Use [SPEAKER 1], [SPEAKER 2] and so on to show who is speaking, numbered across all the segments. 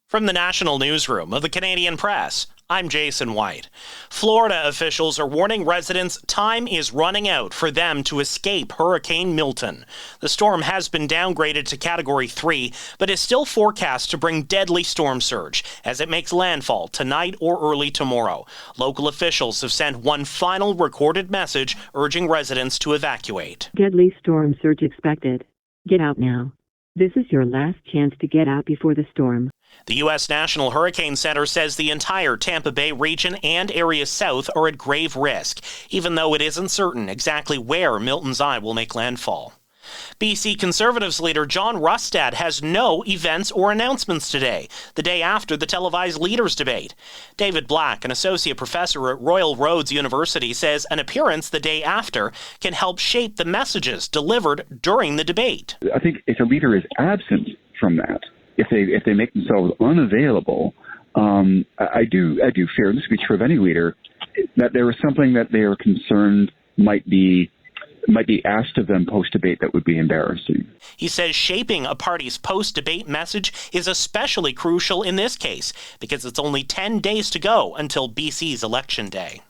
[SPEAKER 1] From the National Newsroom of the Canadian Press, I'm Jason White. Florida officials are warning residents time is running out for them to escape Hurricane Milton. The storm has been downgraded to Category 3, but is still forecast to bring deadly storm surge as it makes landfall tonight or early tomorrow. Local officials have sent one final recorded message urging residents to evacuate.
[SPEAKER 2] Deadly storm surge expected. Get out now. This is your last chance to get out before the storm.
[SPEAKER 1] The U.S. National Hurricane Center says the entire Tampa Bay region and areas south are at grave risk, even though it isn't certain exactly where Milton's eye will make landfall. BC Conservatives leader John Rustad has no events or announcements today, the day after the televised leaders debate. David Black, an associate professor at Royal Roads University, says an appearance the day after can help shape the messages delivered during the debate.
[SPEAKER 3] I think if a leader is absent from that, if they make themselves unavailable, I do fear, and this would be true of any leader, that there is something that they are concerned might be asked of them post-debate that would be embarrassing.
[SPEAKER 1] He says shaping a party's post-debate message is especially crucial in this case because it's only 10 days to go until BC's election day.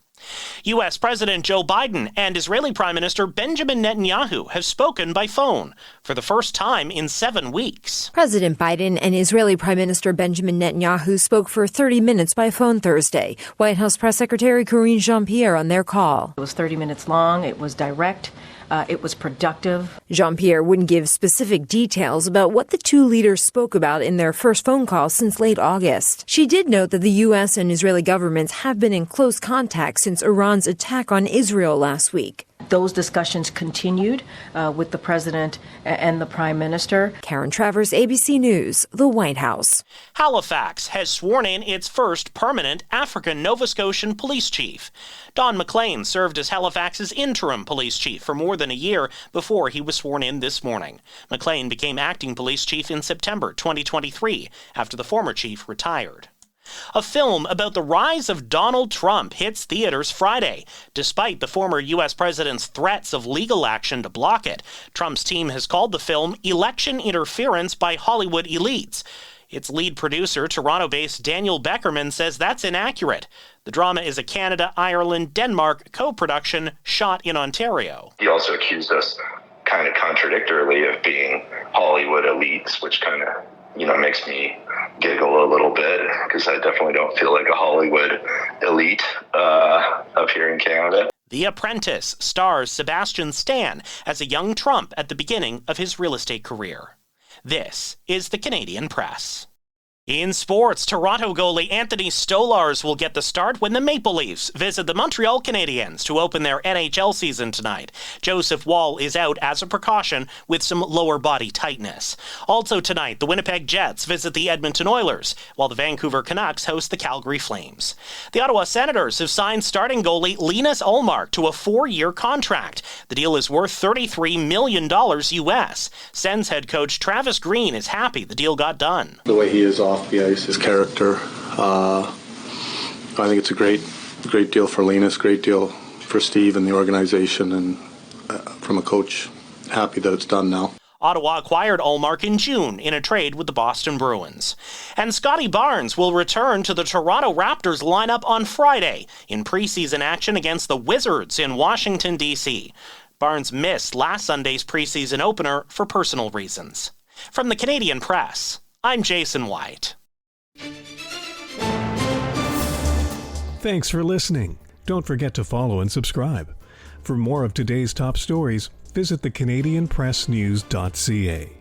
[SPEAKER 1] U.S. President Joe Biden and Israeli Prime Minister Benjamin Netanyahu have spoken by phone for the first time in 7 weeks.
[SPEAKER 4] President Biden and Israeli Prime Minister Benjamin Netanyahu spoke for 30 minutes by phone Thursday. White House Press Secretary Karine Jean-Pierre on their call.
[SPEAKER 5] It was 30 minutes long. It was direct. It was productive.
[SPEAKER 4] Jean-Pierre wouldn't give specific details about what the two leaders spoke about in their first phone call since late August. She did note that the U.S. and Israeli governments have been in close contact since Iran's attack on Israel last week.
[SPEAKER 5] Those discussions continued with the president and the prime minister.
[SPEAKER 4] Karen Travers, ABC News, the White House.
[SPEAKER 1] Halifax has sworn in its first permanent African Nova Scotian police chief. Don McLean served as Halifax's interim police chief for more than a year before he was sworn in this morning. McLean became acting police chief in September 2023 after the former chief retired. A film about the rise of Donald Trump hits theaters Friday. Despite the former U.S. president's threats of legal action to block it, Trump's team has called the film election interference by Hollywood elites. Its lead producer, Toronto-based Daniel Beckerman, says that's inaccurate. The drama is a Canada, Ireland, Denmark co-production shot in Ontario.
[SPEAKER 6] He also accused us kind of contradictorily of being Hollywood elites, which kind of makes me giggle a little bit because I definitely don't feel like a Hollywood elite up here in Canada.
[SPEAKER 1] The Apprentice stars Sebastian Stan as a young Trump at the beginning of his real estate career. This is the Canadian Press. In sports, Toronto goalie Anthony Stolarz will get the start when the Maple Leafs visit the Montreal Canadiens to open their NHL season tonight. Joseph Woll is out as a precaution with some lower body tightness. Also tonight, the Winnipeg Jets visit the Edmonton Oilers, while the Vancouver Canucks host the Calgary Flames. The Ottawa Senators have signed starting goalie Linus Ullmark to a 4-year contract. The deal is worth $33 million U.S. Sens head coach Travis Green is happy the deal got done.
[SPEAKER 7] The way he is off the ice, his character. I think it's a great deal for Linus, great deal for Steve and the organization, and from a coach, happy that it's done now.
[SPEAKER 1] Ottawa acquired Ullmark in June in a trade with the Boston Bruins. And Scotty Barnes will return to the Toronto Raptors lineup on Friday in preseason action against the Wizards in Washington, D.C. Barnes missed last Sunday's preseason opener for personal reasons. From the Canadian Press, I'm Jason White.
[SPEAKER 8] Thanks for listening. Don't forget to follow and subscribe. For more of today's top stories, visit thecanadianpressnews.ca.